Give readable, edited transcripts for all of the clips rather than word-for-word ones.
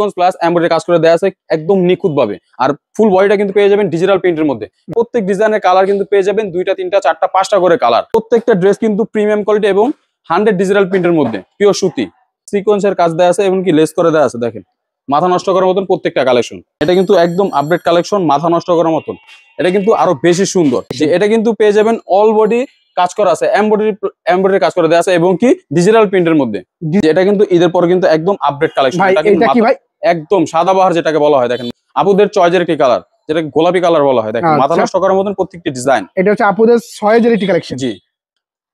Sequence plus embroidery কাজ করে দেওয়া আছে একদম নিখুঁত ভাবে। আর ফুল বডিটা কিন্তু পেয়ে যাবেন ডিজিটাল প্রিন্টের মধ্যে। প্রত্যেক ডিজাইনের কালার কিন্তু পেয়ে যাবেন 2টা 3টা 4টা 5টা করে কালার। প্রত্যেকটা ড্রেস কিন্তু প্রিমিয়াম কোয়ালিটি এবং 100 ডিজিটাল প্রিন্টের মধ্যে, পিওর সুতি সিকোয়েন্সের কাজ দেওয়া আছে এবং কি লেস করে দেওয়া আছে। দেখেন মাথা নষ্ট করার মতন প্রত্যেকটা কালেকশন। এটা কিন্তু একদম আপডেট কালেকশন, মাথা নষ্ট করার মতন। এটা কিন্তু আরো বেশি সুন্দর। এটা কিন্তু পেয়ে যাবেন অল বডি কাজ করা আছে, এমব্রয়ডারি কাজ করে দেওয়া আছে এবং কি ডিজিটাল প্রিন্টের মধ্যে। এটা কিন্তু ঈদের পর কিন্তু একদম আপডেট কালেকশন। একদম সাদাবাহার যেটাকে বলা হয়। দেখেন আপুদের চয়েসের একটি কালার, যেটা গোলাপি কালার বলা হয়। দেখেন মাথা নষ্ট করার মতন প্রত্যেকটি ডিজাইন। এটা হচ্ছে আপুদের চয়েসের একটি কালেকশন। জি,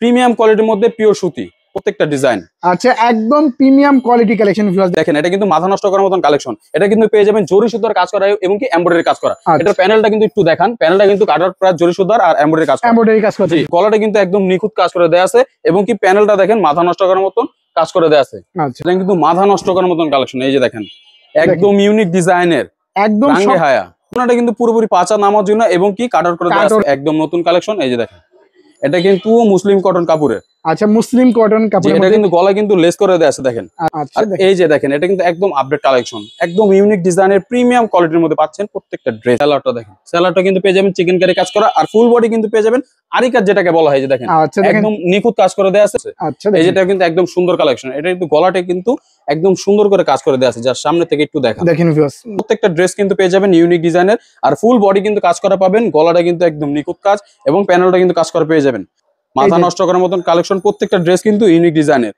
প্রিমিয়াম কোয়ালিটির মধ্যে পিওর সুতি প্রত্যেকটা ডিজাইন। আচ্ছা, একদম প্রিমিয়াম কোয়ালিটি কালেকশন। দেখেন এটা কিন্তু মাথা নষ্ট করার মতন কালেকশন। এটা কিন্তু পেয়ে যাবেন জরি সুতার কাজ করা এবং কি এমব্রয়ডারি কাজ করা। এটার প্যানেলটা কিন্তু একটু দেখান, প্যানেলটা কিন্তু কাটার প্রায় জরি সুতার আর এমব্রয়ডারি কাজ করা। জি, গলাটা কিন্তু একদম নিখুঁত কাজ করে দেওয়া আছে এবং কি প্যানেলটা দেখেন মাথা নষ্ট করার মতন কাজ করে দেওয়া আছে। এটা কিন্তু মাথা নষ্ট করার মতন কালেকশন। এই যে দেখেন একদম ইউনিক ডিজাইনের, একদম রাঙ্গে হায়া। ওনাটা কিন্তু পুরোপুরি পাঁচা নামার জন্য এবং কি কাটার করে দেওয়া আছে। একদম নতুন কালেকশন। এই যে দেখেন এটা কিন্তু মুসলিম কটন কাপড়ের। আচ্ছা, মুসলিম কটন কাপড়। এটা কিন্তু গলা কিন্তু লেস করে দেওয়া আছে। দেখেন এই যে দেখেন এটা কিন্তু একদম আপডেট কালেকশন, একদম ইউনিক ডিজাইনের প্রিমিয়াম কোয়ালিটির মধ্যে পাচ্ছেন প্রত্যেকটা ড্রেস। সেলারটা দেখেন, সেলারটা কিন্তু পেয়ে যাবেন চিকেন কারি কাজ করা আর ফুল বডি কিন্তু পেয়ে যাবেন আরি কাজ যেটাকে বলা হয়। যে দেখেন একদম নিখুঁত কাজ করে দেওয়া আছে। এই যেটা কিন্তু একদম সুন্দর কালেকশন। এটা কিন্তু গলাটা কিন্তু একদম সুন্দর করে কাজ করে দেওয়া আছে। যার সামনে থেকে একটু দেখেন প্রত্যেকটা ড্রেস কিন্তু পেয়ে যাবেন ইউনিক ডিজাইনের আর ফুল বডি কিন্তু কাজ করা পাবেন। গলাটা কিন্তু একদম নিখুঁত কাজ এবং প্যানেলটা কিন্তু কাজ করা পেয়ে যাবেন। মাথা নষ্ট করার মতন কালেকশন, প্রত্যেকটা ড্রেস কিন্তু ইউনিক ডিজাইনের,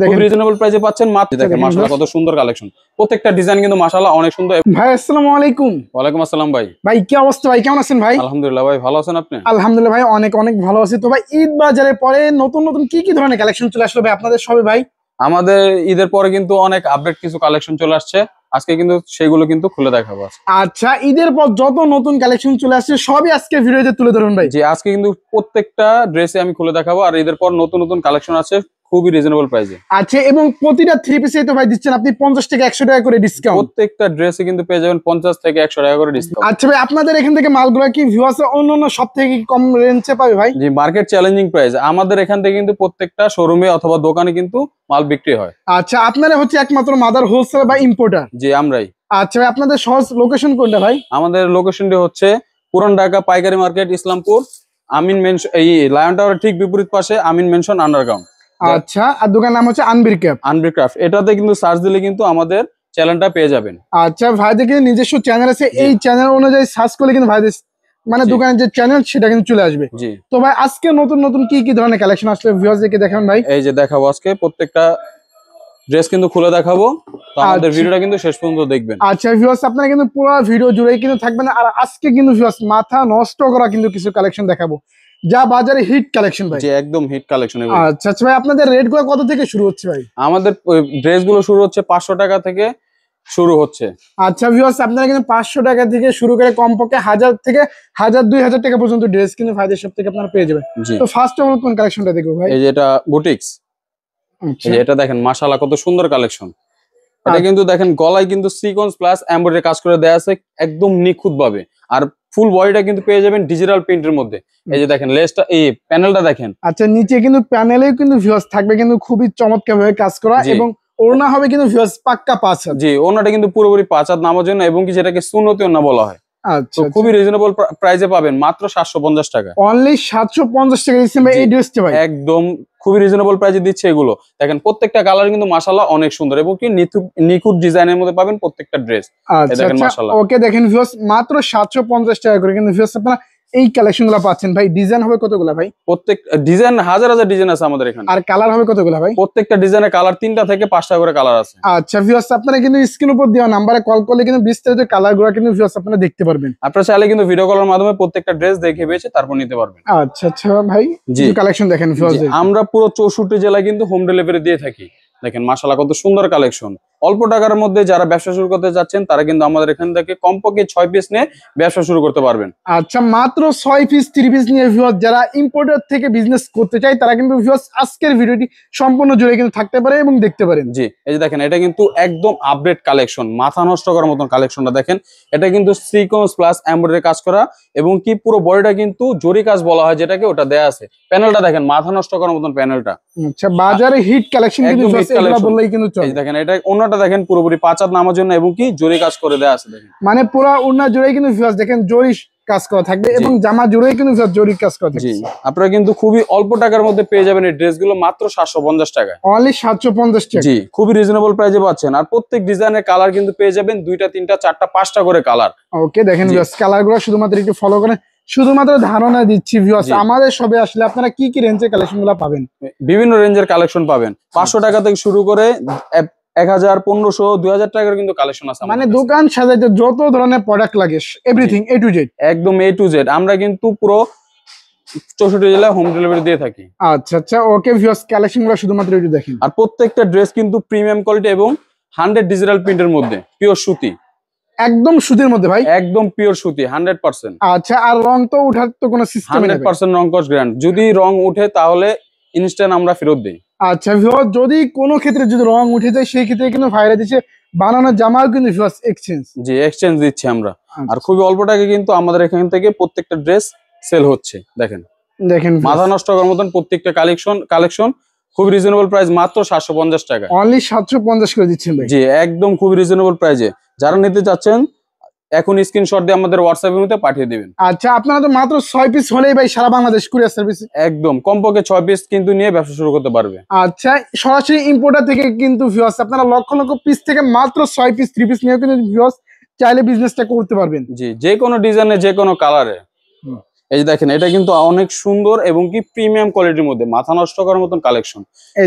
খুব রিজনেবল প্রাইসে পাচ্ছেন মাত্র। দেখেন মাশাআল্লাহ কত সুন্দর কালেকশন, প্রত্যেকটা ডিজাইন কিন্তু মাশাআল্লাহ অনেক সুন্দর। ভাই আসসালামু আলাইকুম। ওয়ালাইকুম আসসালাম ভাই। ভাই কি অবস্থা ভাই, কেমন আছেন ভাই? আলহামদুলিল্লাহ ভাই, ভালো আছেন আপনি? আলহামদুলিল্লাহ ভাই, অনেক অনেক ভালো আছি। তো ভাই ঈদ বাজারের পরে নতুন নতুন কি ধরনের কালেকশন চলে আসলো ভাই আপনাদের সবে? ভাই আমাদের ঈদের পরে কিন্তু অনেক আপডেট কিছু কালেকশন চলে আসছে, আজকে কিন্তু সেগুলো কিন্তু খুলে দেখাবো। আচ্ছা, ঈদের পর যত নতুন কালেকশন চলে আসছে সবই আজকে ভিডিওতে তুলে ধরুন ভাই। জি, আজকে কিন্তু প্রত্যেকটা ড্রেসে আমি খুলে দেখাবো আর ঈদের পর নতুন নতুন কালেকশন আছে খুবই রিজনেবল প্রাইসে। আচ্ছা, এবং প্রতিটা থ্রি পিসে তো ভাই দিচ্ছেন আপনি 50 থেকে 100 টাকা করে ডিসকাউন্ট। প্রত্যেকটা ড্রেসে কিন্তু পেয়ে যাবেন 50 থেকে 100 টাকা করে ডিসকাউন্ট। আচ্ছা ভাই, আপনাদের এখান থেকে মালগুলো কি ভিউয়ার্স অন্যান্য সব থেকে কম রেঞ্জে পাবে ভাই? জি, মার্কেট চ্যালেঞ্জিং প্রাইস। আমাদের এখান থেকে কিন্তু প্রত্যেকটা শোরুমে অথবা দোকানে কিন্তু মাল বিক্রি হয়। আচ্ছা, আপনারা হচ্ছে একমাত্র মাদার হোলসেলার বা ইম্পোর্টার? জি, আমরাই। আচ্ছা ভাই, আপনাদের সহজ লোকেশন কোনটা ভাই? আমাদের লোকেশনটি হচ্ছে পুরান ঢাকা পাইকারি মার্কেট, ইসলামপুর, আমিন মেনশন, এই লায়ন টাওয়ারের ঠিক বিপরীত পাশে আমিন মেনশন আন্ডারগ্রাউন্ড। আচ্ছা, আর দোকানের নাম হচ্ছে আনবির ক্রাফট। আনবির ক্রাফট, এটাতে কিন্তু সার্চ দিলে কিন্তু আমাদের চ্যানেলটা পেয়ে যাবেন। আচ্ছা, ভাইদের কিন্তু নিজস্ব চ্যানেল আছে, এই চ্যানেল অনুযায়ী সার্চ করলে কিন্তু ভাইদের মানে দোকানের যে চ্যানেল সেটা কিন্তু চলে আসবে। জি, তো ভাই আজকে নতুন নতুন কি ধরনের কালেকশন আসলে ভিউয়ারদেরকে দেখাবেন ভাই? এই যে দেখাবো আজকে প্রত্যেকটা ড্রেস কিন্তু খুলে দেখাবো, তো আমাদের ভিডিওটা কিন্তু শেষ পর্যন্ত দেখবেন। আচ্ছা ভিউয়ার্স, আপনারা কিন্তু পুরো ভিডিও জুড়েই কিন্তু থাকবেন। আর আজকে কিন্তু ভিউয়ার্স মাথা নষ্ট করা কিন্তু কিছু কালেকশন দেখাবো যা বাজারে হিট কালেকশন ভাই। জি, একদম হিট কালেকশন। আচ্ছা আচ্ছা ভাই, আপনাদের রেট গুলো কত থেকে শুরু হচ্ছে ভাই? আমাদের ড্রেস গুলো শুরু হচ্ছে 500 টাকা থেকে শুরু হচ্ছে। আচ্ছা ভিউয়ার্স, আপনারা কিন্তু 500 টাকা থেকে শুরু করে কমপক্ষে 1000 থেকে 1000-2000 টাকা পর্যন্ত ড্রেস কিন্তু ভাইদের সব থেকে আপনারা পেয়ে যাবেন। তো ফার্স্ট অফ অল কোন কালেকশনটা দেখবো ভাই? এই যে এটা বুটিক্স। এই যে এটা দেখেন মাশাআল্লাহ কত সুন্দর কালেকশন। এটা কিন্তু দেখেন গলায় কিন্তু সিকোয়েন্স প্লাস এমব্রয়ডারি কাজ করে দেওয়া আছে একদম নিখুঁত ভাবে। আর ফুল বডিটা কিন্তু পেয়ে যাবেন ডিজিটাল প্রিন্টের মধ্যে। এই যে দেখেন লেসটা, এই প্যানেলটা দেখেন। আচ্ছা, নিচে কিন্তু প্যানেলেও কিন্তু ভিউয়ার্স থাকবে কিন্তু খুবই চমৎকার ভাবে কাজ করা এবং ওড়না হবে কিন্তু ভিউয়ার্স পাক্কা 5 হাত। জি, ওড়নাটা কিন্তু পুরোপুরি 5 হাত নামার জন্য এবং কি যেটাকে সুন্নতি ওড়না বলা হয়। আচ্ছা, খুবই রিজনেবল প্রাইসে পাবেন মাত্র 750 টাকা। অনলি 750 টাকা দিচ্ছেন ভাই এই ড্রেসটা ভাই। একদম খুবই রিজনেবল প্রাইসে দিচ্ছে এগুলো। দেখেন প্রত্যেকটা কালার কিন্তু মাশাআল্লাহ অনেক সুন্দর এবং কি নিখুঁত ডিজাইনের মধ্যে পাবেন প্রত্যেকটা ড্রেস। দেখেন মাশাআল্লাহ। ওকে, দেখেন ভিউয়ার্স মাত্র 750 টাকা করে কিন্তু ভিউয়ার্স আপনারা এই কালেকশনগুলো পাচ্ছেন ভাই। ডিজাইন হবে কতগুলো ভাই? প্রত্যেক ডিজাইন হাজার হাজার ডিজাইন আছে আমাদের এখানে। আর কালার হবে কতগুলো ভাই? প্রত্যেকটা ডিজাইনের কালার 3টা থেকে 5টা করে কালার আছে। আচ্ছা ভিউয়ার্স, আপনারা কিন্তু স্ক্রিন উপর দেওয়া নম্বরে কল করলে কিন্তু বিস্তারিত কালারগুলো কিন্তু ভিউয়ার্স আপনারা দেখতে পারবেন। আপনারা চাইলে কিন্তু ভিডিও কলের মাধ্যমে প্রত্যেকটা ড্রেস দেখে বেছে তারপর নিতে পারবেন। আচ্ছা আচ্ছা ভাই, জি কালেকশন দেখেন ভিউয়ার্স। আমরা পুরো 64 জেলায় কিন্তু হোম ডেলিভারি দিয়ে থাকি। দেখেন মাশাআল্লাহ কত সুন্দর কালেকশন। অল্প টাকার মধ্যে যারা ব্যবসা শুরু করতে যাচ্ছেন তারা কিন্তু আমাদের এখান থেকে কমপক্ষে 6 পিস নিয়ে ব্যবসা শুরু করতে পারবেন। আচ্ছা, মাত্র 6 পিস 3 পিস নিয়ে ভিউয়ার্স যারা ইম্পোর্টার থেকে বিজনেস করতে চায় তারা কিন্তু ভিউয়ার্স আজকের ভিডিওটি সম্পূর্ণ জুড়ে কিন্তু থাকতে পারে এবং দেখতে পারেন। জি, এই যে দেখেন এটা কিন্তু একদম আপডেট কালেকশন, মাথা নষ্ট করার মতন কালেকশনটা দেখেন। এটা কিন্তু সিকোয়েন্স প্লাস এমব্রয়ডারি কাজ করা এবং কি পুরো বডিটা কিন্তু জরি কাজ বলা হয় যেটাকে, ওটা দেয়া আছে। প্যানেলটা দেখেন মাথা নষ্ট করার মতন প্যানেলটা। আচ্ছা, বাজারে হিট কালেকশন কিন্তু ভিউয়ার্স এগুলা বললেই কিন্তু চলে। এই দেখেন এটা ওনার ওনাটা দেখেন পুরোপুরি 5 হাত নামার জন্য এবং কি জরি কাজ করে দেয়া আছে দেখেন। মানে পুরো ওড়না জুড়েই কিন্তু ভিউয়ার্স দেখেন জরি কাজ করা থাকবে এবং জামা জুড়েই কিন্তু জরি কাজ করা থাকবে। জি, আপনারা কিন্তু খুবই অল্প টাকার মধ্যে পেয়ে যাবেন এই ড্রেসগুলো মাত্র 750 টাকায়। অনলি 750 টাকা। জি, খুবই রিজনেবল প্রাইসে পাচ্ছেন। আর প্রত্যেক ডিজাইনের কালার কিন্তু পেয়ে যাবেন 2টা 3টা 4টা 5টা করে কালার। ওকে দেখেন ভিউয়ার্স কালারগুলো শুধুমাত্র একটু ফলো করেন, শুধুমাত্র ধারণা দিচ্ছি ভিউয়ার্স আমাদের শপে আসলে আপনারা কি কি রেঞ্জের কালেকশনগুলো পাবেন। বিভিন্ন রেঞ্জের কালেকশন পাবেন, 500 টাকা থেকে শুরু করে 1000 1500 2000 টাকার কিন্তু কালেকশন আছে। মানে দোকান সাজাইতে যত ধরনের প্রোডাক্ট লাগে এভরিথিং এ টু জেড, একদম এ টু জেড আমরা কিন্তু পুরো 64 জেলায় হোম ডেলিভারি দিয়ে থাকি। আচ্ছা আচ্ছা ওকে ভিউয়ার্স কালেকশনগুলো শুধুমাত্র একটু দেখেন। আর প্রত্যেকটা ড্রেস কিন্তু প্রিমিয়াম কোয়ালিটি এবং 100 ডিজিটাল প্রিন্টের মধ্যে পিওর সুতি, একদম সুতির মধ্যে ভাই, একদম পিওর সুতি 100%। আচ্ছা আর রং তো উঠার তো কোনো সিস্টেম নেই? 100% রং কস গ্যারান্টি, যদি রং উঠে তাহলে ইনস্ট্যান্ট আমরা ফেরত দেই। আচ্ছা ভিউয়ার্স যদি কোনো ক্ষেত্রে যদি রং উঠে যায় সেই ক্ষেত্রে কিন্তু ভাইরা দিচ্ছে বানানো জামাও কিন্তু ভিউয়ার্স এক্সচেঞ্জ। জি, এক্সচেঞ্জ দিচ্ছি আমরা। আর খুবই অল্প টাকায় কিন্তু আমাদের এখান থেকে প্রত্যেকটা ড্রেস সেল হচ্ছে। দেখেন দেখেন মাথা নষ্ট করার মতন প্রত্যেকটা কালেকশন খুব রিজনেবল প্রাইস মাত্র 750 টাকা। অনলি 750 করে দিচ্ছেন ভাই। জি, একদম খুব রিজনেবল প্রাইসে। যারা নিতে চাচ্ছেন এখন স্ক্রিনশট দিয়ে আমাদের হোয়াটসঅ্যাপের মধ্যে পাঠিয়ে দিবেন। আচ্ছা আপনারা তো মাত্র 6 পিস হলেই ভাই সারা বাংলাদেশ কুরিয়ার সার্ভিস, একদম কমপক্ষে 6 পিস কিন্তু নিয়ে ব্যবসা শুরু করতে পারবে। আচ্ছা সরাসরি ইম্পোর্টার থেকে কিন্তু ভিউয়ার্স আপনারা লক্ষ লক্ষ পিস থেকে মাত্র 6 পিস 3 পিস নিয়ে কিন্তু ভিউয়ার্স চাইলে বিজনেসটা করতে পারবেন। জি, যে কোনো ডিজাইনে যে কোনো কালারে। এই যে দেখেন এটা কিন্তু অনেক সুন্দর এবং কি প্রিমিয়াম কোয়ালিটির মধ্যে মাথা নষ্ট করার মতন কালেকশন।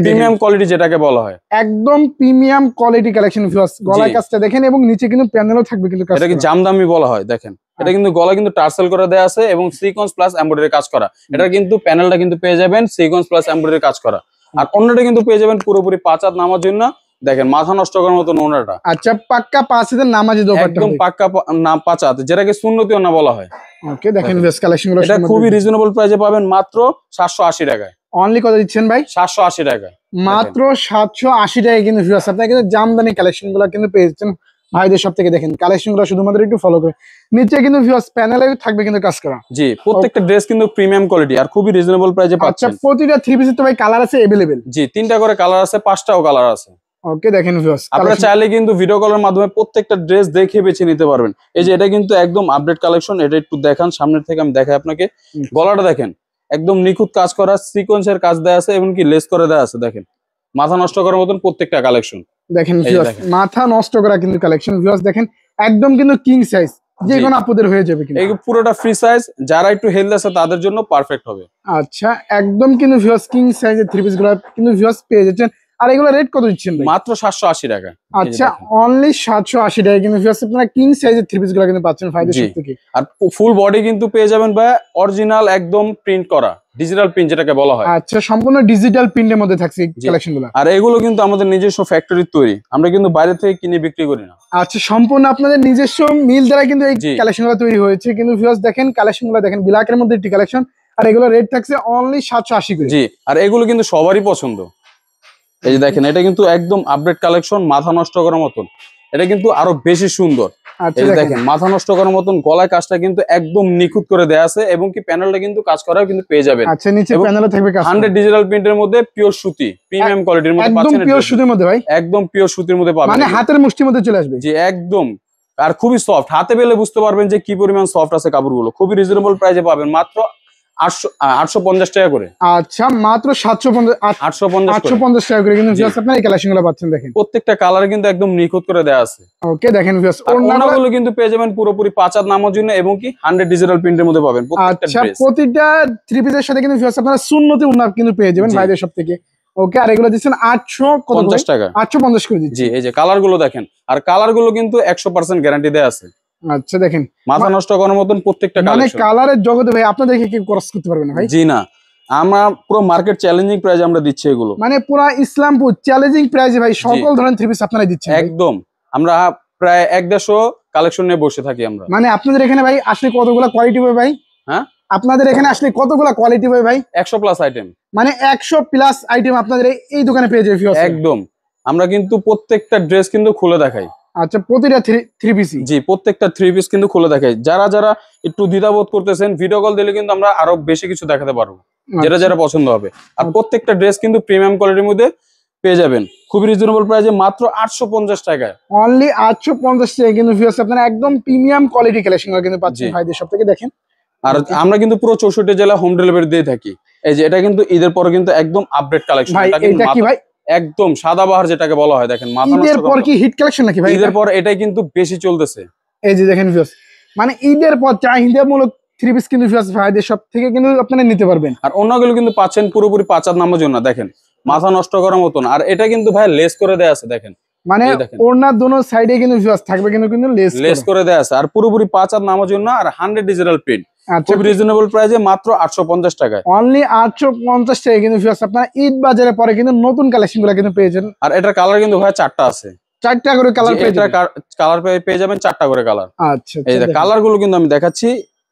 প্রিমিয়াম কোয়ালিটি যেটাকে বলা হয়, একদম প্রিমিয়াম কোয়ালিটি কালেকশন ভিউয়ার্স। গলার কাজটা দেখেন এবং নিচে কিন্তু প্যানেলও থাকবে কিন্তু কাজ এটাকে জামদানি বলা হয়। দেখেন এটা কিন্তু গলা কিন্তু টার্সেল করে দেয়া আছে এবং সিকোয়েন্স প্লাস এমব্রয়ডারি কাজ করা। এটা কিন্তু প্যানেলটা কিন্তু পেয়ে যাবেন সিকোয়েন্স প্লাস এমব্রয়ডারি কাজ করা। আর অন্যটা কিন্তু পেয়ে যাবেন পুরোপুরি 5 হাত নামার জন্য। দেখেন মাথা নষ্ট করার মতন ওনাটা। আচ্ছা পাক্কা 5 হাতের নামাজি দোপাট্টা, একদম পাক্কা না 5 হাত, যেটাকে সুন্নতি ওনা বলা হয়। ওকে দেখেন ভিউয়ার্স কালেকশনগুলো এটা খুবই রিজনেবল প্রাইসে পাবেন মাত্র 780 টাকায়। অনলি কত দিচ্ছেন ভাই? 780 টাকায়, মাত্র 780 টাকায় কিন্তু ভিউয়ার্স আপনারা কিন্তু জামদানি কালেকশনগুলো কিন্তু পেয়েছেন ভাইদের সব থেকে। দেখেন কালেকশনগুলো শুধুমাত্র একটু ফলো করে নিচে কিন্তু ভিউয়ার্স প্যানেলে থাকবে কিন্তু কাজ করা। জি, প্রত্যেকটা ড্রেস কিন্তু প্রিমিয়াম কোয়ালিটি আর খুবই রিজনেবল প্রাইসে আচ্ছা পাচ্ছেন। প্রতিটা 3 পিসের তো ভাই কালার আছে अवेलेबल? জি, 3টা করে কালার আছে, 5টাও কালার আছে। ওকে দেখেন ভিউয়ার্স আপনারা চাইলে কিন্তু ভিডিও কলের মাধ্যমে প্রত্যেকটা ড্রেস দেখে বেছে নিতে পারবেন। এই যে এটা কিন্তু একদম আপডেট কালেকশন, এটা একটু দেখান সামনের থেকে আমি দেখাই আপনাকে। গলাটা দেখেন একদম নিখুঁত কাজ করা, সিকোয়েন্সের কাজ দেয়া আছে এবং কি লেস করে দেয়া আছে। দেখেন মাথা নষ্ট করার মতন প্রত্যেকটা কালেকশন। দেখেন ভিউয়ার্স মাথা নষ্ট করা কিন্তু কালেকশন ভিউয়ার্স দেখেন একদম কিন্তু কিং সাইজ, যে কোনো আপুদের হয়ে যাবে কিন্তু। এই পুরোটা ফ্রি সাইজ, যারা একটু হেলদি আছে তাদের জন্য পারফেক্ট হবে। আচ্ছা একদম কিন্তু ভিউয়ার্স কিং সাইজের 3 পিস গুলো কিন্তু ভিউয়ার্স পেয়ে যাচ্ছেন। আর এগুলো রেট কত দিচ্ছেন ভাই? মাত্র 780 টাকা। আচ্ছা অনলি 780 টাকা কিন্তু ভিউয়ার্স আপনারা কিং সাইজের 3 পিস গুলো কিন্তু পাচ্ছেন ফায়দা শপ থেকে। আর ফুল বডি কিন্তু পেয়ে যাবেন ভাই অরিজিনাল একদম প্রিন্ট করা ডিজিটাল প্রিন্ট যেটাকে বলা হয়। আচ্ছা সম্পূর্ণ ডিজিটাল প্রিন্টের মধ্যে থাকছে এই কালেকশনগুলো। আর এগুলো কিন্তু আমাদের নিজস্ব ফ্যাক্টরির তৈরি, আমরা কিন্তু বাইরে থেকে কিনে বিক্রি করি না। আচ্ছা সম্পূর্ণ আপনাদের নিজস্ব মিল দ্বারা কিন্তু এই কালেকশনগুলো তৈরি হয়েছে। কিন্তু ভিউয়ার্স দেখেন কালেকশনগুলো দেখেন ব্ল্যাকের মধ্যে একটি কালেকশন, আর এগুলো রেট থাকছে অনলি 780 করে। জি, আর এগুলো কিন্তু সবারই পছন্দ। এই যে দেখেন এটা কিন্তু একদম আপডেট কালেকশন, মাথা নষ্ট করার মতন। এটা কিন্তু আরো বেশি সুন্দর। আচ্ছা দেখেন মাথা নষ্ট করার মতন গলায় কাজটা কিন্তু একদম নিখুঁত করে দেয়া আছে এবং কি প্যানেলটা কিন্তু কাজ করাও কিন্তু পেয়ে যাবেন। আচ্ছা নিচে প্যানেলে থাকবে কাজ 100 ডিজিটাল প্রিন্টের মধ্যে পিওর সুতি প্রিমিয়াম কোয়ালিটির মধ্যে পাচ্ছেন। একদম পিওর সুতির মধ্যে ভাই, একদম পিওর সুতির মধ্যে পাবেন, মানে হাতের মুষ্টির মধ্যে চলে আসবে। জি একদম। আর খুবই সফট, হাতে পেলে বুঝতে পারবেন যে কি পরিমাণ সফট আছে কাপড়গুলো। খুবই রিজনেবল প্রাইসে পাবেন মাত্র 850 টাকা করে। আচ্ছা মাত্র 850 টাকা করে কিন্তু ভিউয়ার্স আপনারা এই কালেকশনগুলো পাচ্ছেন। দেখেন প্রত্যেকটা কালার কিন্তু একদম নিখুঁত করে দেয়া আছে। ওকে দেখেন ভিউয়ার্স ওড়নাগুলো কিন্তু পেয়ে যাবেন পুরোপুরি 5 হাত নামার জন্য এবং কি 100 ডিজিটাল প্রিন্টের মধ্যে পাবেন প্রত্যেকটা আচ্ছা ড্রেস। প্রতিটা 3 পিসের সাথে কিন্তু ভিউয়ার্স আপনারা সুন্নতি ওড়না কিন্তু পেয়ে যাবেন ভাইদের সব থেকে। ওকে আর এগুলো দিচ্ছেন 850 টাকা, 850 করে দিচ্ছি। জি এই যে কালার গুলো দেখেন, আর কালার গুলো কিন্তু 100% গ্যারান্টি দেয়া আছে। আচ্ছা দেখেন মাথা নষ্ট করার মতন প্রত্যেকটা মানে কালেকশন। কালারের জগতে ভাই আপনাদেরকে কি ক্রস করতে পারবে না ভাই? জি না, আমরা পুরো মার্কেট চ্যালেঞ্জিং প্রাইসে আমরা দিচ্ছি এগুলো। মানে পুরো ইসলামপুর চ্যালেঞ্জিং প্রাইসে ভাই সকল ধরনের 3 পিস আপনারা দিচ্ছেন একদম। আমরা প্রায় 150 কালেকশন নিয়ে বসে থাকি আমরা। মানে আপনাদের এখানে ভাই আসলে কতগুলা কোয়ালিটি হবে ভাই? হ্যাঁ আপনাদের এখানে আসলে কতগুলা কোয়ালিটি হবে ভাই? 100 প্লাস আইটেম, মানে 100 প্লাস আইটেম আপনাদের এই দোকানে পেয়ে যাবে ভিউয়ার্স। একদম। আমরা কিন্তু প্রত্যেকটা ড্রেস কিন্তু খুলে দেখাই। আচ্ছা প্রতিটা 3 পিস? জি প্রত্যেকটা 3 পিস কিন্তু খুলে দেখাই। যারা যারা একটু দ্বিধাবোধ করতেছেন ভিডিও কল দিলে কিন্তু আমরা আরো বেশি কিছু দেখাতে পারবো, যেটা যেটা পছন্দ হবে। আর প্রত্যেকটা ড্রেস কিন্তু প্রিমিয়াম কোয়ালিটির মধ্যে পেয়ে যাবেন খুবই রিজনেবল প্রাইসে মাত্র 850 টাকায়। অনলি 850 টাকা কিন্তু ভিউয়ার্স আপনারা একদম প্রিমিয়াম কোয়ালিটি কালেকশন গুলো কিন্তু পাচ্ছেন জি। ভাইদের সব থেকে দেখেন। আর আমরা কিন্তু পুরো 64 জেলা হোম ডেলিভারি দিয়ে থাকি। এই যে এটা কিন্তু ঈদের পরে কিন্তু একদম আপডেট কালেকশন। ভাই এটা কি ভাই একদম সাদাবাহার যেটাকে বলা হয়, দেখেন মাথা নষ্ট ঈদের পর কি হিট কালেকশন নাকি ভাই? ঈদের পর এটাই কিন্তু বেশি চলতেছে। এই যে দেখেন ভিউয়ার্স মানে ঈদের পর চাহিদামূলক থ্রি পিস কিন্তু ভিউয়ার্স ভাইদের সব থেকে কিন্তু আপনারা নিতে পারবেন। আর অন্যগুলো কিন্তু পাচ্ছেন পুরোপুরি 5 হাত নামার জন্য, দেখেন মাথা নষ্ট করার মতন। আর এটা কিন্তু ভাই লেস করে দেয়া আছে, দেখেন মানে এই দেখেন। ওড়নার দোনো সাইডে কিন্তু ভিউয়ার্স থাকবে কিন্তু লেস করে দেয়া আছে আর পুরোপুরি 5 হাত নামার জন্য আর 100 ডিজিটাল প্রিন্ট। আচ্ছা খুব রিজনেবল প্রাইসে মাত্র 850 টাকায়। অনলি 850 টাকা কিন্তু ভিউয়ার্স আপনারা ঈদ বাজারে পরে কিন্তু নতুন কালেকশন গুলো কিন্তু পেয়েছেন। আর এটার কালার কিন্তু ভাই 4টা আছে, 4টা করে কালার পেয়ে যাবেন। কালার পেয়ে যাবেন 4টা করে কালার। আচ্ছা এই যে কালার গুলো কিন্তু আমি দেখাচ্ছি,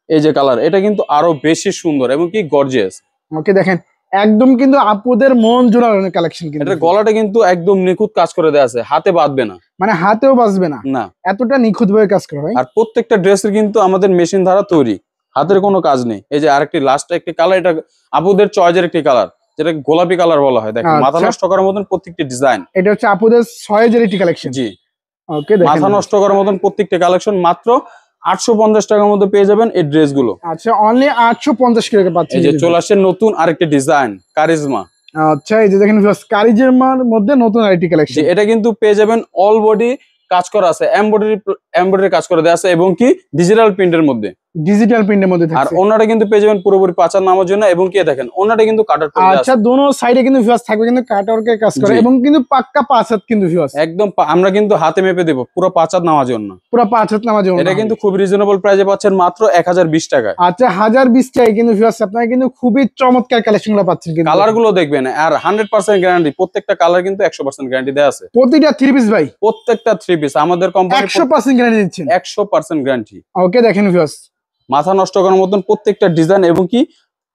এই যে কালার এটা কিন্তু আরো বেশি সুন্দর এবং কি গর্জিয়াস। ওকে দেখেন একদম কিন্তু আপুদের মন জোড়ানো কালেকশন কিন্তু। এটার গলাটা কিন্তু একদম নিখুঁত কাজ করে দেয়া আছে, হাতে বাঁধবে না, মানে হাতেও বাজবে না, না এতটা নিখুঁত ভাবে কাজ করে ভাই। আর প্রত্যেকটা ড্রেসের কিন্তু আমাদের মেশিন দ্বারা তৈরি, হাতের কোনো কাজ নেই। এই যে আরেকটি লাস্ট একটি কালার, এটা আপুদের চয়েসের একটি কালার, যেটা গোলাপি কালার বলা হয়। দেখেন মাথা নষ্ট করার মতন প্রত্যেকটি ডিজাইন। এটা হচ্ছে আপুদের সয়েজেরিটি কালেকশন। জি ওকে দেখেন মাথা নষ্ট করার মতন প্রত্যেকটা কালেকশন মাত্র 850 টাকার মধ্যে পেয়ে যাবেন এই ড্রেস গুলো। আচ্ছা অনলি 850 টাকা পাচ্ছেন। এই যে চলে আসছে নতুন আরেকটি ডিজাইন কারিজমা। আচ্ছা এই যে দেখেন ভিউয়ার্স কারিজমার মধ্যে নতুন আইটি কালেকশন। এটা কিন্তু পেয়ে যাবেন অল বডি কাজ করা আছে, এমব্রয়ডারি কাজ করা আছে এবং কি ডিজিটাল প্রিন্টের মধ্যে, ডিজিটাল প্রিন্টের মধ্যে আর থাকছে। ওনাটা কিন্তু পেয়ে যাবেন পুরোপুরি 5 হাত নামার জন্য এবং কি দেখেন ওনাটা কিন্তু কাটার করে আচ্ছা দোনো সাইডে কিন্তু ভিউয়ার্স থাকবে কিন্তু কাটওয়ার্কের কাজ করে জি। এবং কিন্তু পাক্কা 5 হাত কিন্তু ভিউয়ার্স একদম আমরা কিন্তু হাতে মেপে দেব পুরো 5 হাত নামার জন্য। পুরো 5 হাত নামার জন্য এটা কিন্তু খুব রিজনেবল প্রাইসে পাচ্ছেন মাত্র 1020 টাকায়। আচ্ছা 1020 টাকায় কিন্তু ভিউয়ার্স আপনারা কিন্তু খুবই চমৎকার কালেকশনগুলো পাচ্ছেন কিন্তু। কালার গুলো দেখবেন আর 100% গ্যারান্টি, প্রত্যেকটা কালার কিন্তু 100% গ্যারান্টি দেয়া আছে। প্রতিটা থ্রি পিস ভাই প্রত্যেকটা 3 পিস আমাদের কোম্পানি 100% গ্যারান্টি দিচ্ছেন। 100% গ্যারান্টি। ওকে দেখেন ভিউয়ার্স মাথা নষ্ট করার মতন প্রত্যেকটা ডিজাইন এবং কি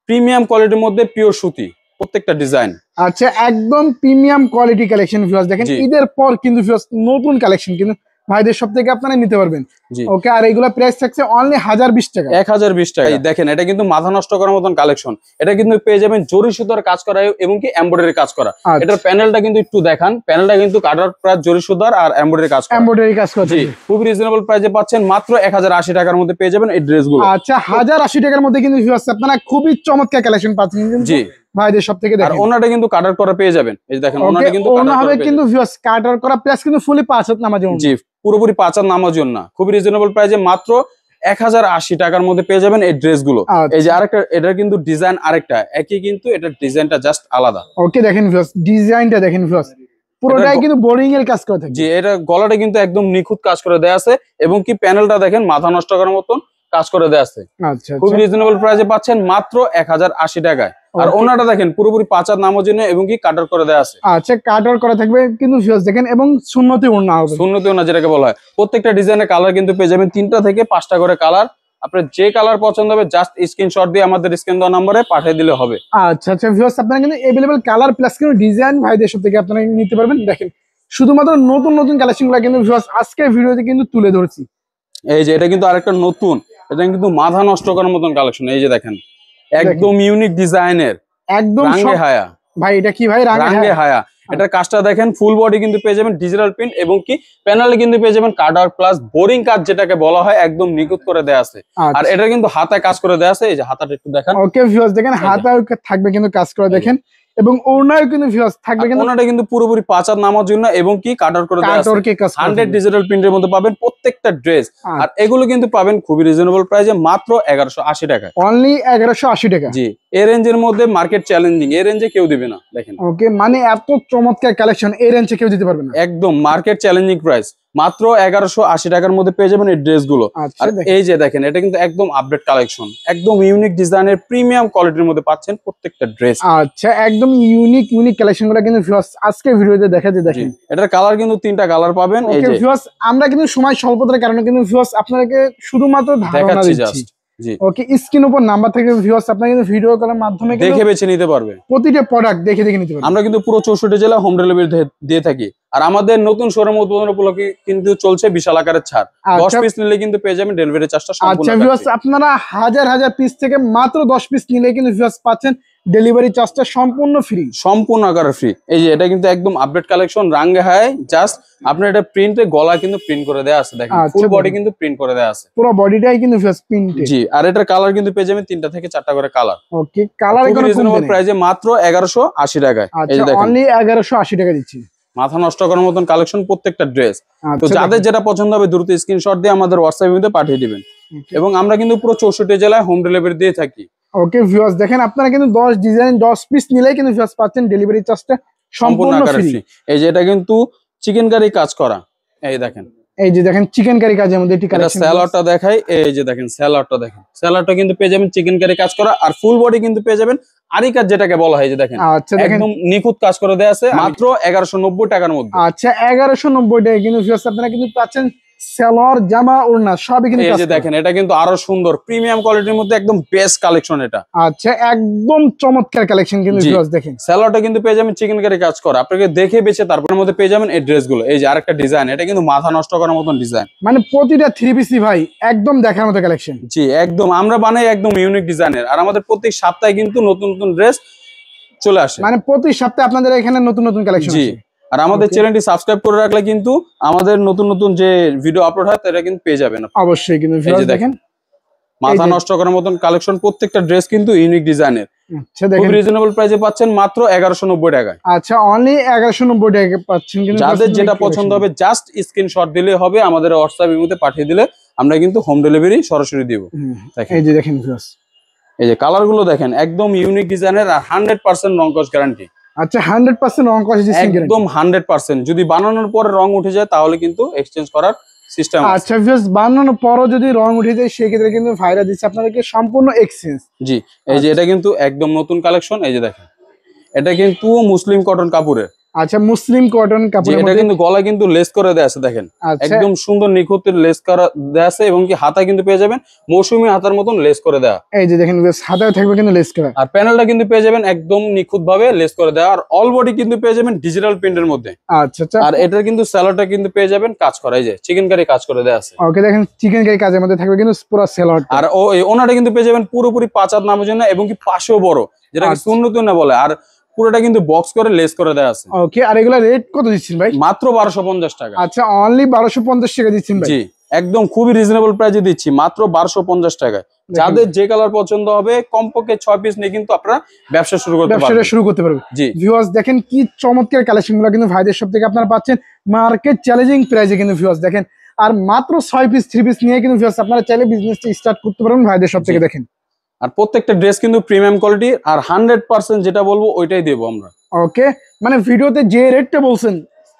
প্রিমিয়াম কোয়ালিটির মধ্যে পিওর সুতি প্রত্যেকটা ডিজাইন। আচ্ছা একদম প্রিমিয়াম কোয়ালিটি কালেকশন ভিউয়ার্স দেখেন জি। ঈদের পর কিন্তু ভিউয়ার্স নতুন কালেকশন কিন্তু ভাইদের সব থেকে আপনারা নিতে পারবেন। জি ওকে আর এইগুলা প্রাইস থাকছে অনলি 1020 টাকা। 1020 টাকা। এই দেখেন এটা কিন্তু মাথা নষ্ট করার মতন কালেকশন। এটা কিন্তু পেয়ে যাবেন জরি সুতার কাজ করা এবং কি এমব্রয়ডারি কাজ করা। আচ্ছা। এটার প্যানেলটা কিন্তু একটু দেখান, প্যানেলটা কিন্তু কাটার প্রায় জরি সুতার আর এমব্রয়ডারি কাজ করা। এমব্রয়ডারি কাজ করছে। জি খুব রিজনেবল প্রাইসে পাচ্ছেন মাত্র 1080 টাকার মধ্যে পেয়ে যাবেন এই ড্রেসগুলো। আচ্ছা 1080 টাকার মধ্যে কিন্তু ভিউয়ার্স আপনারা খুবই চমৎকার কালেকশন পাচ্ছেন কিন্তু জি ভাইদের সব থেকে আর দেখেন। ওনাটা কিন্তু কাটার করা পেয়ে যাবেন। এই যে দেখেন ওনাটা কিন্তু ওনা কাটার হবে করা কিন্তু ভিউয়ার্স কাটার করা প্লাস কিন্তু ফুলি 5 হাত নামাজ জি পুরোপুরি 5 হাত নামার জন্য খুব রিজনেবল প্রাইসে মাত্র 1080 টাকার মধ্যে পেয়ে যাবেন এই ড্রেসগুলো। এই যে আরেকটা এটা কিন্তু ডিজাইন আরেকটা একই কিন্তু এটার ডিজাইনটা জাস্ট আলাদা। ওকে দেখেন ভিউয়ার্স ডিজাইনটা দেখেন ভিউয়ার্স পুরোটাই কিন্তু বোরিং এর কাজ করা থাকে। জি এটা গলাটা কিন্তু একদম নিখুঁত কাজ করে দেয়া আছে এবং কি প্যানেলটা দেখেন মাথা নষ্ট করার মতন কাজ করে দেয়া আছে। আচ্ছা খুব রিজনেবল প্রাইসে পাচ্ছেন মাত্র 1080 টাকায়। আর ওনাটা দেখেন পুরোপুরি 5 হাত নামার জন্য এবং কি কাটার করে দেয়া আছে। আচ্ছা কাটার করা থাকবে কিন্তু ভিউয়ার্স দেখেন এবং সুন্নতি ওড়না হবে। সুন্নতি ওড়না যেটাকে বলা হয়। প্রত্যেকটা ডিজাইনের কালার কিন্তু পেয়ে যাবেন 3টা থেকে 5টা করে কালার। আপনার যে কালার পছন্দ হবে জাস্ট স্ক্রিনশট দিয়ে আমাদের স্ক্রিন দেওয়া নম্বরে পাঠিয়ে দিলে হবে। আচ্ছা আচ্ছা ভিউয়ার্স আপনারা কিন্তু अवेलेबल কালার প্লাস কিন্তু ডিজাইন ভাইদের সব থেকে আপনারা নিতে পারবেন। দেখেন শুধুমাত্র নতুন নতুন কালেকশনগুলো কিন্তু ভিউয়ার্স আজকের ভিডিওতে কিন্তু তুলে ধরছি। এই যে এটা কিন্তু আরেকটা নতুন, এটা কিন্তু মাথা নষ্ট করার মতন কালেকশন। এই যে দেখেন একদম ইউনিক ডিজাইনের একদম রাঙ্গে হায়া। ভাই এটা কি ভাই রাঙ্গে হায়া এটার কাজটা দেখেন ফুল বডি কিন্তু পেয়ে যাবেন ডিজিটাল প্রিন্ট এবং কি প্যানেলে কিন্তু পেয়ে যাবেন কাটার প্লাস বোরিং কাজ যেটাকে বলা হয় একদম নিখুঁত করে দেয়া আছে। আর এটা কিন্তু হাতায় কাজ করে দেয়া আছে। এই যে হাতাটা একটু দেখান। ওকে ভিউয়ার্স দেখেন হাতায় থাকবে কিন্তু কাজ করে দেখেন এবং ওড়নায় কিন্তু ভিউয়ার্স থাকবে কিন্তু ওনাটা কিন্তু পুরোপুরি 5 হাত নামার জন্য এবং কি কাটার করে দেয়া আছে। 100 ডিজিটাল প্রিন্টের মধ্যে পাবেন প্রত্যেকটা ড্রেস। আর এগুলো কিন্তু পাবেন খুবই রিজনেবল প্রাইসে মাত্র 1180 টাকায়। অনলি 1180 টাকা। জি এই রেঞ্জের মধ্যে মার্কেট চ্যালেঞ্জিং, এই রেঞ্জে কেউ দিবে না। দেখেন ওকে মানে এত চমৎকার কালেকশন এই রেঞ্জে কেউ দিতে পারবে না। একদম মার্কেট চ্যালেঞ্জিং প্রাইস মাত্র 1180 টাকার মধ্যে পেয়ে যাবেন এই ড্রেসগুলো। আর এই যে দেখেন এটা কিন্তু একদম আপডেট কালেকশন, একদম ইউনিক ডিজাইনের প্রিমিয়াম কোয়ালিটির মধ্যে পাচ্ছেন প্রত্যেকটা ড্রেস। আচ্ছা একদম ইউনিক কালেকশনগুলো কিন্তু ভিউয়ার্স আজকে ভিডিওতে দেখাতে দেখেন। এটার কালার কিন্তু 3টা কালার পাবেন। এই যে ভিউয়ার্স আমরা কিন্তু সময় স্বল্পতার কারণে কিন্তু ভিউয়ার্স আপনাদেরকে শুধুমাত্র ধারণা দিচ্ছি। জি ওকে স্ক্রিন উপর নাম্বার থেকে ভিউয়ার্স আপনারা কিন্তু ভিডিও কলের মাধ্যমে দেখে বেছে নিতে পারবে। প্রতিটা প্রোডাক্ট দেখে নিতে পারবে। আমরা কিন্তু পুরো 64 জেলা হোম ডেলিভারি দিয়ে থাকি। আর আমাদের নতুন শোরুম উদ্বোধন উপলক্ষে কিন্তু চলছে বিশাল আকারের ছাড়। 10 পিস নিলে কিন্তু পেয়ে যাবেন ডেলিভারি চার্জটা সম্পূর্ণ। আচ্ছা ভিউয়ার্স আপনারা হাজার পিস থেকে মাত্র 10 পিস নিলে কিন্তু ভিউয়ার্স পাচ্ছেন ডেলিভারি চার্জটা সম্পূর্ণ ফ্রি। সম্পূর্ণ আকারে ফ্রি। এই যে এটা কিন্তু একদম আপডেট কালেকশন, রাঙ্গে হায়, জাস্ট আপনার এটা প্রিন্টে গলা কিন্তু প্রিন্ট করে দেওয়া আছে, দেখেন ফুল বডি কিন্তু প্রিন্ট করে দেওয়া আছে, পুরো বডিটাই কিন্তু প্রিন্টেড। জি। আর এটার কালার কিন্তু পেয়ে যাবেন 3টা থেকে 4টা করে কালার। ওকে, কালার খুব রিজনেবল প্রাইসে মাত্র 1180 টাকায়। এই যে দেখেন অনলি 1180 টাকা দিচ্ছি। মাথা নষ্ট করার মতন কালেকশন প্রত্যেকটা ড্রেস। তো আচ্ছা, যাদের যেটা পছন্দ হবে দ্রুত স্ক্রিনশট দিয়ে আমাদের হোয়াটসঅ্যাপের মধ্যে পাঠিয়ে দিবেন, এবং আমরা কিন্তু পুরো 64 জেলায় হোম ডেলিভারি দিয়ে থাকি। ওকে ভিউয়ার্স, দেখেন আপনারা কিন্তু 10 ডিজাইন 10 পিস নিলেই কিন্তু ভিউয়ার্স পাচ্ছেন ডেলিভারি চার্জটা সম্পূর্ণ ফ্রি। এই যে এটা কিন্তু চিকেন কারি কাজ করা, এই দেখেন, এই যে দেখেন চিকেন কারি কাজের মধ্যে এটি কালেকশন। স্যালাডটা দেখাই, এই যে দেখেন স্যালাডটা দেখেন, স্যালাডটা কিন্তু পেয়ে যাবেন চিকেন কারি কাজ করা, আর ফুল বডি কিন্তু পেয়ে যাবেন আরি কাজ যেটাকে বলা হয়, যে দেখেন আচ্ছা, দেখেন একদম নিখুঁত কাজ করে দেয়া আছে মাত্র 1190 টাকার মধ্যে। আচ্ছা, 1190 টাকা কিন্তু ভিউয়ার্স আপনারা কিন্তু পাচ্ছেন সালোয়ার, জামা, ওড়না সবই কিন্তু। এই যে দেখেন এটা কিন্তু আরো সুন্দর প্রিমিয়াম কোয়ালিটির মধ্যে একদম বেস্ট কালেকশন এটা। আচ্ছা, একদম চমৎকার কালেকশন কিন্তু ভিউয়ার্স দেখেন। স্যালাডটা কিন্তু পেয়ে যাবেন চিকেন কারি কাজ করা, আপনাকে দেখে বেছে তারপরের মধ্যে পেয়ে যাবেন এই ড্রেসগুলো। এই যে আরেকটা ডিজাইন, এটা কিন্তু মাথা নষ্ট করার মতন ডিজাইন, মানে প্রতিটা 3 পিসই ভাই একদম দেখার মতো কালেকশন। জি একদম আমরা বানাই একদম ইউনিক ডিজাইনের, আর আমাদের প্রত্যেক সপ্তাহে কিন্তু নতুন নতুন ড্রেস চলে আসে, মানে প্রতি সপ্তাহে আপনাদের এখানে নতুন নতুন কালেকশন জি। আর আমাদের চ্যানেলটি সাবস্ক্রাইব করে রাখলে কিন্তু আমাদের নতুন নতুন যে ভিডিও আপলোড হয় সেটা কিন্তু পেয়ে যাবেন অবশ্যই। কিন্তু ভিউয়ার্স দেখেন মাথা নষ্ট করার মতন কালেকশন, প্রত্যেকটা ড্রেস কিন্তু ইউনিক ডিজাইনের। আচ্ছা, দেখেন খুব রিজনেবল প্রাইসে পাচ্ছেন মাত্র 1190 টাকায়। আচ্ছা, অনলি 1190 টাকা পাচ্ছেন। কিন্তু যাদের যেটা পছন্দ হবে জাস্ট স্ক্রিনশট দিলে হবে, আমাদের হোয়াটসঅ্যাপের মধ্যে পাঠিয়ে দিলে আমরা কিন্তু হোম ডেলিভারি সরাসরি দিব। এই যে দেখেন ভিউয়ার্স, এই যে কালার গুলো দেখেন একদম ইউনিক ডিজাইনের, আর 100% রং কস গ্যারান্টি। আচ্ছা, 100% রং কস গ্যারান্টি, একদম 100%। যদি বানানোর পরে রং উঠে যায় তাহলে কিন্তু এক্সচেঞ্জ করার সিস্টেম আছে। আচ্ছা ভিউয়ার্স, বানানোর পরও যদি রং উঠে যায় সেই ক্ষেত্রে কিন্তু ভাইরা দিচ্ছে আপনাদেরকে সম্পূর্ণ এক্সচেঞ্জ, জি। এই যে এটা কিন্তু একদম নতুন কালেকশন, এই যে দেখেন এটা কিন্তু মুসলিম কটন কাপড়ের। আচ্ছা, মুসলিম কটন কাপড়ের এটা মধ্যে কিন্তু গলায় কিন্তু লেস করে দেয়া আছে, দেখেন একদম সুন্দর নিখুঁতের লেস করা দেয়া আছে, এবং কি হাতা কিন্তু পেয়ে যাবেন মৌসুমী হাতার মতন লেস করে দেয়া। এই যে দেখেন হাতায় থাকবে কিন্তু লেস করা, আর প্যানেলটা কিন্তু পেয়ে যাবেন একদম নিখুঁত ভাবে লেস করে দেয়া, আর অল বডি কিন্তু পেয়ে যাবেন ডিজিটাল প্রিন্টের মধ্যে। আচ্ছা, আর এটার কিন্তু স্যালাডটা কিন্তু পেয়ে যাবেন কাজ করা, এই যে চিকেন কারি কাজ করে দেয়া আছে। ওকে, দেখেন চিকেন কারি কাজের মধ্যে থাকবে কিন্তু পুরো সালোয়ার, আর ওনাটা কিন্তু পেয়ে যাবেন পুরোপুরি 5 হাত নামের জন্য, এবং কি পাশেও বড়, যেটাকে সুন্নত না বলে, আর পুরোটা কিন্তু বক্স করে লেস করে দেয়া আছে। ওকে, আর এগুলা রেট কত দিচ্ছেন ভাই? মাত্র 1250 টাকা। আচ্ছা, অনলি 1250 টাকা দিচ্ছেন ভাই? জি একদম খুবই রিজনেবল প্রাইসে দিচ্ছি মাত্র 1250 টাকায়। যাদের যে কালার পছন্দ হবে কমপক্ষে 6 পিস নিয়ে কিন্তু আপনারা ব্যবসা শুরু করতে পারবেন। জি ভিউয়ার্স দেখেন কি চমৎকার কালেকশনগুলো কিন্তু ভাইদের সব থেকে আপনারা পাচ্ছেন মার্কেট চ্যালেঞ্জিং প্রাইসে কিন্তু ভিউয়ার্স দেখেন। আর মাত্র 6 পিস 3 পিস নিয়ে কিন্তু ভিউয়ার্স আপনারা চাইলে বিজনেসটা স্টার্ট করতে পারবেন ভাইদের সব থেকে। দেখেন আর প্রত্যেকটা ড্রেস কিন্তু প্রিমিয়াম কোয়ালিটি, আর 100% যেটা বলবো ওইটাই দেবো আমরা। ওকে, মানে ভিডিওতে যে রেটটা বলছেন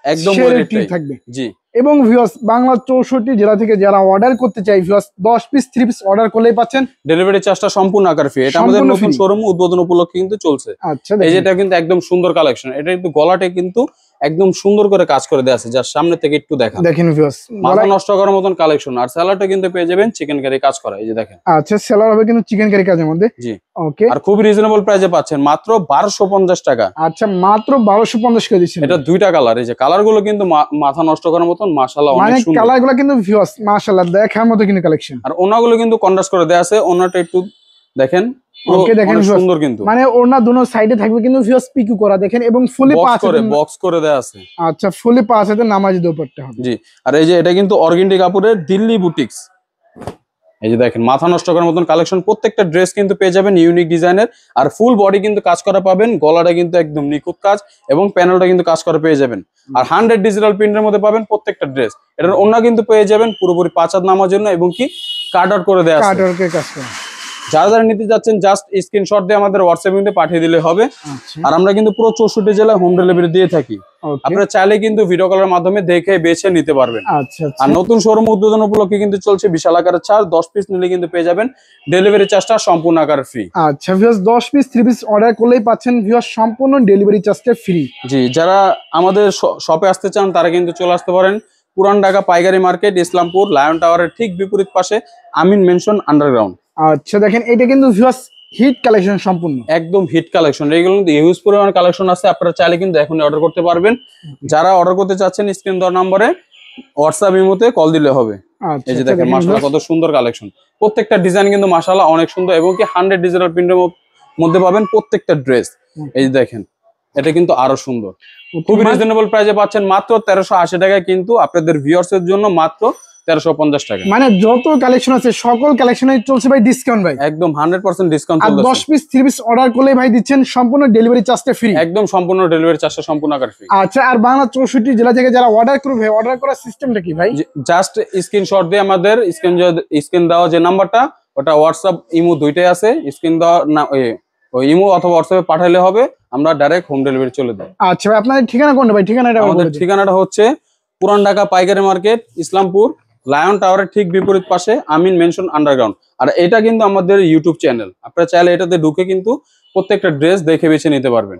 একদম সেই রেটই থাকবে। জি। এবং ভিউয়ার্স বাংলা 64 জেলা থেকে যারা অর্ডার করতে চাই ভিউয়ার্স 10 পিস 3 পিস অর্ডার করলেই পাচ্ছেন ডেলিভারি চার্জটা সম্পূর্ণ আকার ফ্রি। এটা আমাদের নতুন শোরুম উদ্বোধন উপলক্ষে কিন্তু চলছে। আচ্ছা, এই যেটা কিন্তু একদম সুন্দর কালেকশন, এটা কিন্তু গলাটা কিন্তু একদম সুন্দর করে কাজ করে দেয়া আছে, যার সামনে থেকে একটু দেখেন ভিউয়ার্স মাথা নষ্ট করার মতন কালেকশন। আর স্যালাডটা কিন্তু পেয়ে যাবেন চিকেন কারি কাজ করা, এই যে দেখেন। আচ্ছা, সেলার হবে কিন্তু চিকেন কারি কাজের মধ্যে। জি ওকে, আর খুব রিজনেবল প্রাইসে পাচ্ছেন মাত্র 1250 টাকা। আচ্ছা, মাত্র 1250 টাকা দিচ্ছেন। এটা দুইটা কালার, এই যে কালার গুলো কিন্তু মাথা নষ্ট করার মতন মাশাআল্লাহ অনেক সুন্দর। কালার গুলো কিন্তু ভিউয়ার্স মাশাআল্লাহ দেখার মতো কিন্তু কালেকশন। আর ওনাগুলো কিন্তু কন্ট্রাস্ট করে দেয়া আছে, ওনাটা একটু দেখেন। ওকে, দেখেন সুন্দর কিন্তু মানে ওনা দুনো সাইডে থাকবে কিন্তু ভিউয়ার্স পিকু করা দেখেন, এবং ফুলি বক্স করে দেয়া আছে। আচ্ছা, ফুলি 5 হাতে নামাজি দোপাট্টা হবে। জি। আর এই যে এটা কিন্তু অর্গেন্ডি কাপড়ের দিল্লি বুটিক্স, এই যে দেখেন মাথা নষ্ট করার মতন কালেকশন। প্রত্যেকটা ড্রেস কিন্তু পেয়ে যাবেন ইউনিক ডিজাইনের, আর ফুল বডি কিন্তু কাজ করা পাবেন, গলাটা কিন্তু একদম নিখুঁত কাজ, এবং প্যানেলটা কিন্তু কাজ করা পেয়ে যাবেন। আর 100 ডিজিটাল প্রিন্টের মধ্যে পাবেন প্রত্যেকটা ড্রেস। এটার ওন্না কিন্তু পেয়ে যাবেন পুরোপুরি 5 হাত নামার জন্য, এবং কি কাট আউট করে দেয়া আছে। কাট আউটের কাজ করা। যারা যারা নিতে যাচ্ছেন জাস্ট স্ক্রিনশট দিয়ে আমাদের হোয়াটসঅ্যাপে মধ্যে পাঠিয়ে দিলে হবে। আচ্ছা, আর আমরা কিন্তু পুরো 64 জেলায় হোম ডেলিভারি দিয়ে থাকি। আপনারা চাইলে কিন্তু ভিডিও কলের মাধ্যমে দেখে বেছে নিতে পারবেন। আচ্ছা, আর নতুন শোরুম উদ্বোধন উপলক্ষে কিন্তু চলছে বিশাল আকারের ছাড়। 10 পিস নিলে কিন্তু পেয়ে যাবেন ডেলিভারি চার্জটা সম্পূর্ণ আকারে ফ্রি। আচ্ছা ভিউয়ার্স, 10 পিস 3 পিস অর্ডার করলেই পাচ্ছেন ভিউয়ার্স সম্পূর্ণ ডেলিভারি চার্জটা ফ্রি। জি, যারা আমাদের শপে আসতে চান তারা কিন্তু চলে আসতে পারেন পুরান ঢাকা পাইকারি মার্কেট, ইসলামপুর লায়ন টাওয়ারের ঠিক বিপরীত পাশে আমিন মেনশন আন্ডারগ্রাউন্ড। আচ্ছা, দেখেন এটা কিন্তু ভিউয়ার্স হিট কালেকশন সম্পূর্ণ, একদম হিট কালেকশন। এইগুলো কিন্তু হিউজ পরিমাণ কালেকশন আছে, আপনারা চাইলে কিন্তু এখনই অর্ডার করতে পারবেন। যারা অর্ডার করতে চাচ্ছেন স্ক্রিন দেওয়া নম্বরে হোয়াটসঅ্যাপ ইমোতে কল দিলে হবে। এই যে দেখেন মাশাআল্লাহ কত সুন্দর কালেকশন। প্রত্যেকটা ডিজাইন কিন্তু মাশাআল্লাহ অনেক সুন্দর, এবং কি 100 ডিজিটাল প্রিন্টের মধ্যে পাবেন প্রত্যেকটা ড্রেস। এই যে দেখেন, এটা কিন্তু আরো সুন্দর, খুবই রিজনেবল প্রাইসে পাচ্ছেন মাত্র 1380 টাকায়, কিন্তু আপনাদের ভিউয়ার্স এর জন্য মাত্র 1350 টাকা। মানে যত কালেকশন আছে সকল কালেকশনে চলছে ভাই ডিসকাউন্ট ভাই, একদম 100% ডিসকাউন্ট আর চলছে। 10 পিস 3 পিস অর্ডার করলে ভাই দিচ্ছেন সম্পূর্ণ ডেলিভারি চার্জটা ফ্রি, একদম সম্পূর্ণ ডেলিভারি চার্জটা সম্পূর্ণ আকার ফ্রি। আচ্ছা, আর বাংলা 64 জেলা থেকে যারা অর্ডার করবে, অর্ডার করার সিস্টেমটা কি ভাই? জাস্ট স্ক্রিনশট দিয়ে আমাদের স্ক্রিন দেওয়া যে নাম্বারটা, ওটা হোয়াটসঅ্যাপ ইমো দুইটাই আছে, স্ক্রিন দেওয়া ওই ইমো অথবা হোয়াটসঅ্যাপে পাঠাইলে হবে, আমরা ডাইরেক্ট হোম ডেলিভারি চলে দেই। আচ্ছা ভাই, আপনাদের ঠিকানা কোনটা ভাই? ঠিকানাটা আমাদের ঠিকানাটা হচ্ছে পুরান ঢাকা পাইকারি মার্কেট, ইসলামপুর, লায়ন টাওয়ারের ঠিক বিপরীত পাশে, আমিন মেনশন আন্ডারগ্রাউন্ড। আর এটা কিন্তু আমাদের ইউটিউব চ্যানেল, আপনারা চাইলে এটাতে ঢুকে কিন্তু প্রত্যেকটা ড্রেস দেখে বেছে নিতে পারবেন।